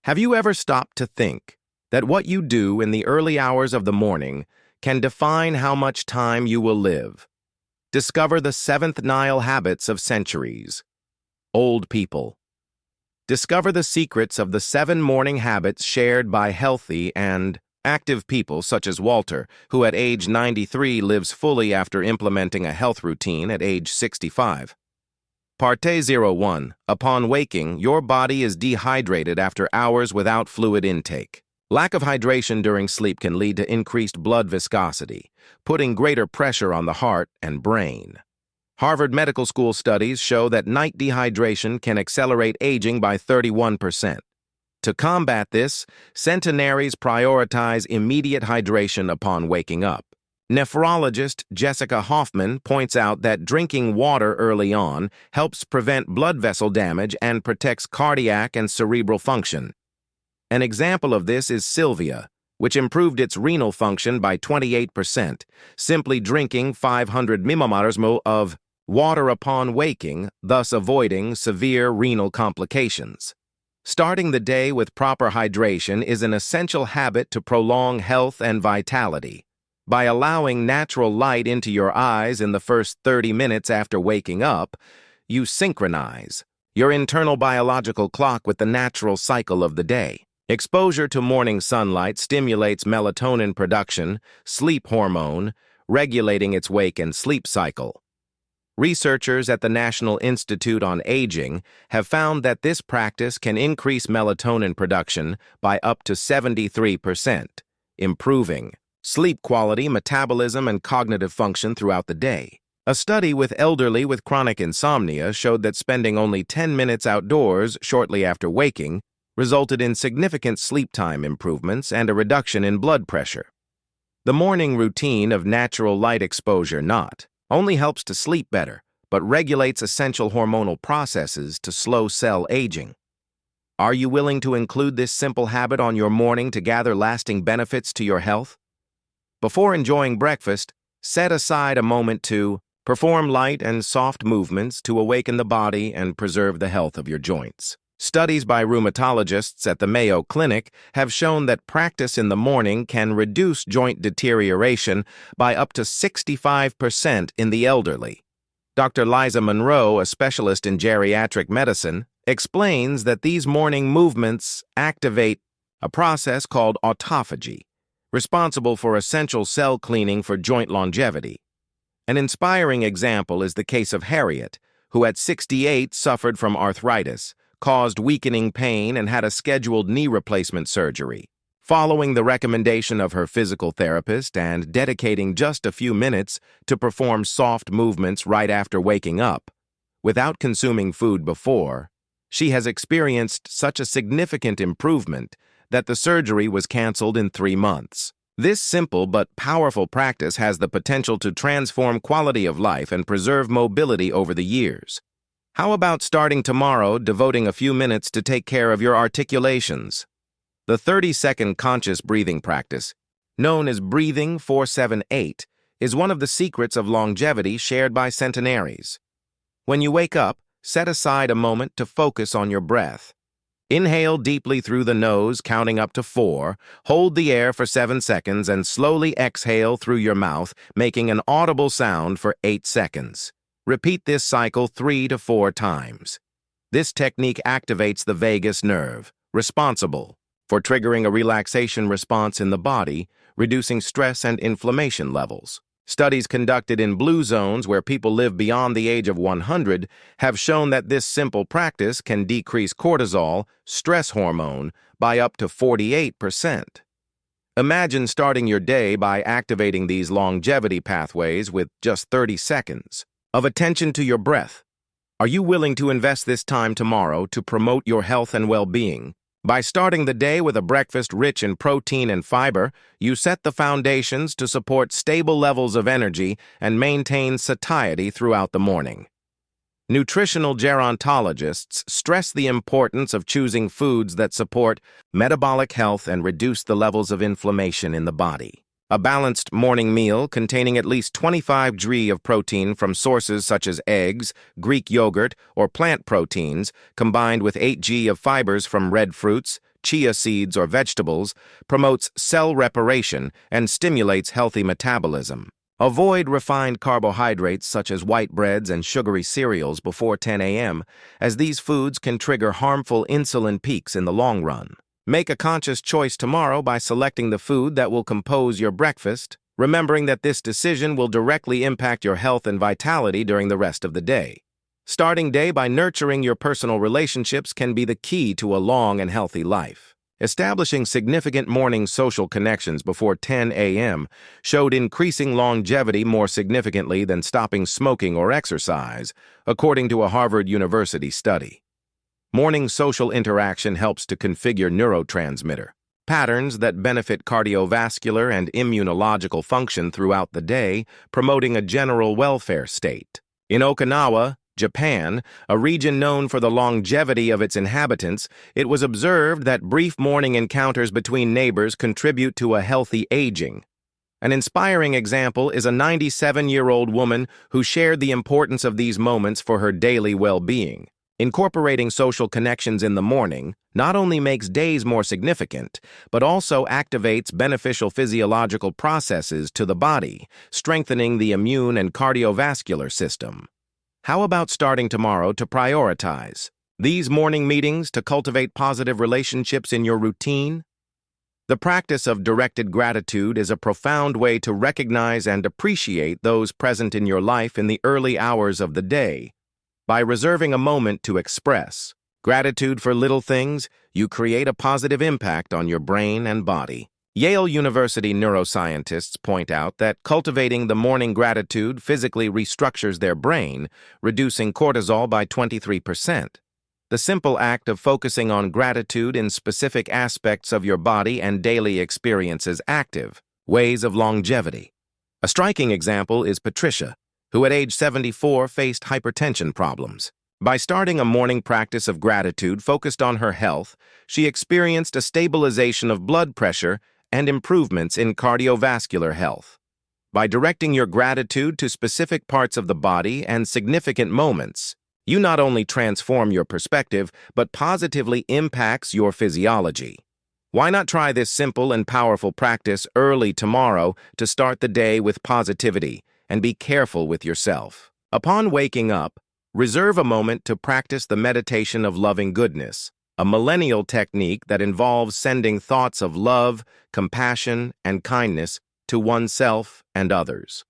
Have you ever stopped to think that what you do in the early hours of the morning can define how much time you will live? Discover the seventh Nile habits of centuries. Old people. Discover the secrets of the 7 morning habits shared by healthy and active people such as Walter, who at age 93 lives fully after implementing a health routine at age 65. Parte 01. Upon waking, your body is dehydrated after hours without fluid intake. Lack of hydration during sleep can lead to increased blood viscosity, putting greater pressure on the heart and brain. Harvard Medical School studies show that night dehydration can accelerate aging by 31%. To combat this, centenaries prioritize immediate hydration upon waking up. Nephrologist Jessica Hoffman points out that drinking water early on helps prevent blood vessel damage and protects cardiac and cerebral function. An example of this is Sylvia, which improved its renal function by 28%, simply drinking 500 milliliters of water upon waking, thus avoiding severe renal complications. Starting the day with proper hydration is an essential habit to prolong health and vitality. By allowing natural light into your eyes in the first 30 minutes after waking up, you synchronize your internal biological clock with the natural cycle of the day. Exposure to morning sunlight stimulates melatonin production, sleep hormone, regulating its wake and sleep cycle. Researchers at the National Institute on Aging have found that this practice can increase melatonin production by up to 73%, improving sleep quality, metabolism, and cognitive function throughout the day. A study with elderly with chronic insomnia showed that spending only 10 minutes outdoors shortly after waking resulted in significant sleep time improvements and a reduction in blood pressure. The morning routine of natural light exposure not only helps to sleep better, but regulates essential hormonal processes to slow cell aging. Are you willing to include this simple habit on your morning to gather lasting benefits to your health? Before enjoying breakfast, set aside a moment to perform light and soft movements to awaken the body and preserve the health of your joints. Studies by rheumatologists at the Mayo Clinic have shown that practice in the morning can reduce joint deterioration by up to 65% in the elderly. Dr. Liza Monroe, a specialist in geriatric medicine, explains that these morning movements activate a process called autophagy, responsible for essential cell cleaning for joint longevity. An inspiring example is the case of Harriet, who at 68 suffered from arthritis, caused weakening pain, and had a scheduled knee replacement surgery. Following the recommendation of her physical therapist and dedicating just a few minutes to perform soft movements right after waking up, without consuming food before, she has experienced such a significant improvement that the surgery was canceled in 3 months. This simple but powerful practice has the potential to transform quality of life and preserve mobility over the years. How about starting tomorrow, devoting a few minutes to take care of your articulations? The 30-second conscious breathing practice, known as Breathing 478, is one of the secrets of longevity shared by centenaries. When you wake up, set aside a moment to focus on your breath. Inhale deeply through the nose, counting up to 4, hold the air for 7 seconds, and slowly exhale through your mouth, making an audible sound for 8 seconds. Repeat this cycle 3 to 4 times. This technique activates the vagus nerve, responsible for triggering a relaxation response in the body, reducing stress and inflammation levels. Studies conducted in blue zones where people live beyond the age of 100 have shown that this simple practice can decrease cortisol, stress hormone, by up to 48%. Imagine starting your day by activating these longevity pathways with just 30 seconds of attention to your breath. Are you willing to invest this time tomorrow to promote your health and well-being? By starting the day with a breakfast rich in protein and fiber, you set the foundations to support stable levels of energy and maintain satiety throughout the morning. Nutritional gerontologists stress the importance of choosing foods that support metabolic health and reduce the levels of inflammation in the body. A balanced morning meal containing at least 25 g of protein from sources such as eggs, Greek yogurt, or plant proteins, combined with 8 g of fibers from red fruits, chia seeds, or vegetables, promotes cell reparation and stimulates healthy metabolism. Avoid refined carbohydrates such as white breads and sugary cereals before 10 a.m., as these foods can trigger harmful insulin peaks in the long run. Make a conscious choice tomorrow by selecting the food that will compose your breakfast, remembering that this decision will directly impact your health and vitality during the rest of the day. Starting day by nurturing your personal relationships can be the key to a long and healthy life. Establishing significant morning social connections before 10 a.m. showed increasing longevity more significantly than stopping smoking or exercise, according to a Harvard University study. Morning social interaction helps to configure neurotransmitter patterns that benefit cardiovascular and immunological function throughout the day, promoting a general welfare state. In Okinawa, Japan, a region known for the longevity of its inhabitants, it was observed that brief morning encounters between neighbors contribute to a healthy aging. An inspiring example is a 97-year-old woman who shared the importance of these moments for her daily well-being. Incorporating social connections in the morning not only makes days more significant, but also activates beneficial physiological processes to the body, strengthening the immune and cardiovascular system. How about starting tomorrow to prioritize these morning meetings to cultivate positive relationships in your routine? The practice of directed gratitude is a profound way to recognize and appreciate those present in your life in the early hours of the day. By reserving a moment to express gratitude for little things, you create a positive impact on your brain and body. Yale University neuroscientists point out that cultivating the morning gratitude physically restructures their brain, reducing cortisol by 23%. The simple act of focusing on gratitude in specific aspects of your body and daily experiences active ways of longevity. A striking example is Patricia, who at age 74 faced hypertension problems. By starting a morning practice of gratitude focused on her health, she experienced a stabilization of blood pressure and improvements in cardiovascular health. By directing your gratitude to specific parts of the body and significant moments, you not only transform your perspective, but positively impacts your physiology. Why not try this simple and powerful practice early tomorrow to start the day with positivity? And be careful with yourself. Upon waking up, reserve a moment to practice the meditation of loving goodness, a millennial technique that involves sending thoughts of love, compassion, and kindness to oneself and others.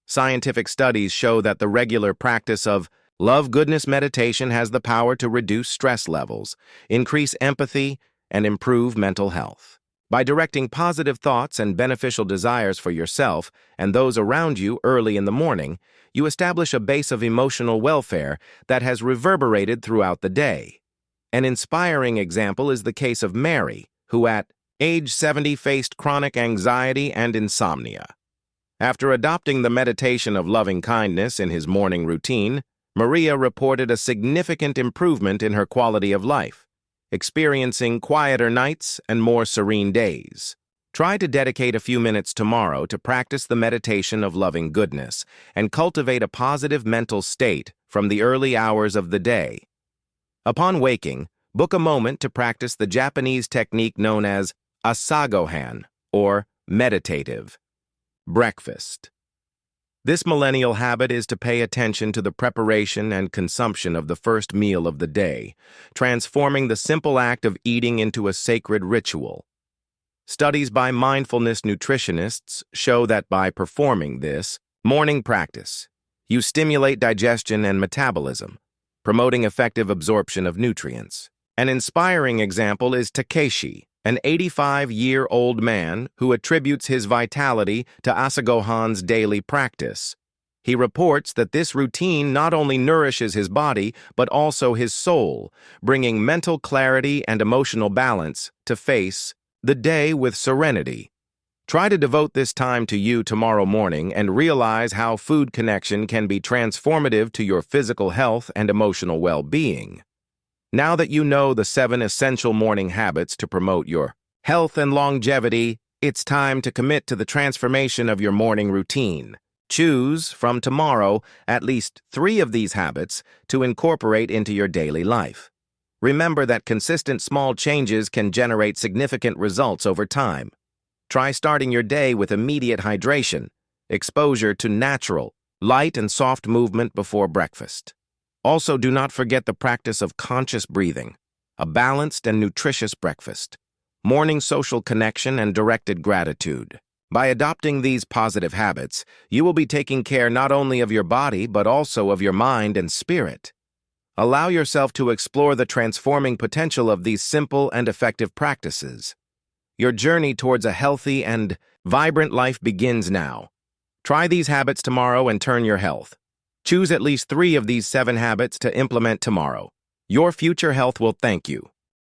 Scientific studies show that the regular practice of love-goodness meditation has the power to reduce stress levels, increase empathy, and improve mental health. By directing positive thoughts and beneficial desires for yourself and those around you early in the morning, you establish a base of emotional welfare that has reverberated throughout the day. An inspiring example is the case of Mary, who at age 70 faced chronic anxiety and insomnia. After adopting the meditation of loving kindness in his morning routine, Maria reported a significant improvement in her quality of life, experiencing quieter nights and more serene days. Try to dedicate a few minutes tomorrow to practice the meditation of loving goodness and cultivate a positive mental state from the early hours of the day. Upon waking, book a moment to practice the Japanese technique known as asagohan, or meditative breakfast. This millennial habit is to pay attention to the preparation and consumption of the first meal of the day, transforming the simple act of eating into a sacred ritual. Studies by mindfulness nutritionists show that by performing this morning practice, you stimulate digestion and metabolism, promoting effective absorption of nutrients. An inspiring example is Takeshi, an 85-year-old man who attributes his vitality to asagohan's daily practice. He reports that this routine not only nourishes his body, but also his soul, bringing mental clarity and emotional balance to face the day with serenity. Try to devote this time to you tomorrow morning and realize how food connection can be transformative to your physical health and emotional well-being. Now that you know the 7 essential morning habits to promote your health and longevity, It's time to commit to the transformation of your morning routine. Choose, from tomorrow, at least 3 of these habits to incorporate into your daily life. Remember that consistent small changes can generate significant results over time. Try starting your day with immediate hydration, exposure to natural, light and soft movement before breakfast. Also, do not forget the practice of conscious breathing, a balanced and nutritious breakfast, morning social connection, and directed gratitude. By adopting these positive habits, you will be taking care not only of your body but also of your mind and spirit. Allow yourself to explore the transforming potential of these simple and effective practices. Your journey towards a healthy and vibrant life begins now. Try these habits tomorrow and turn your health. Choose at least 3 of these 7 habits to implement tomorrow. Your future health will thank you.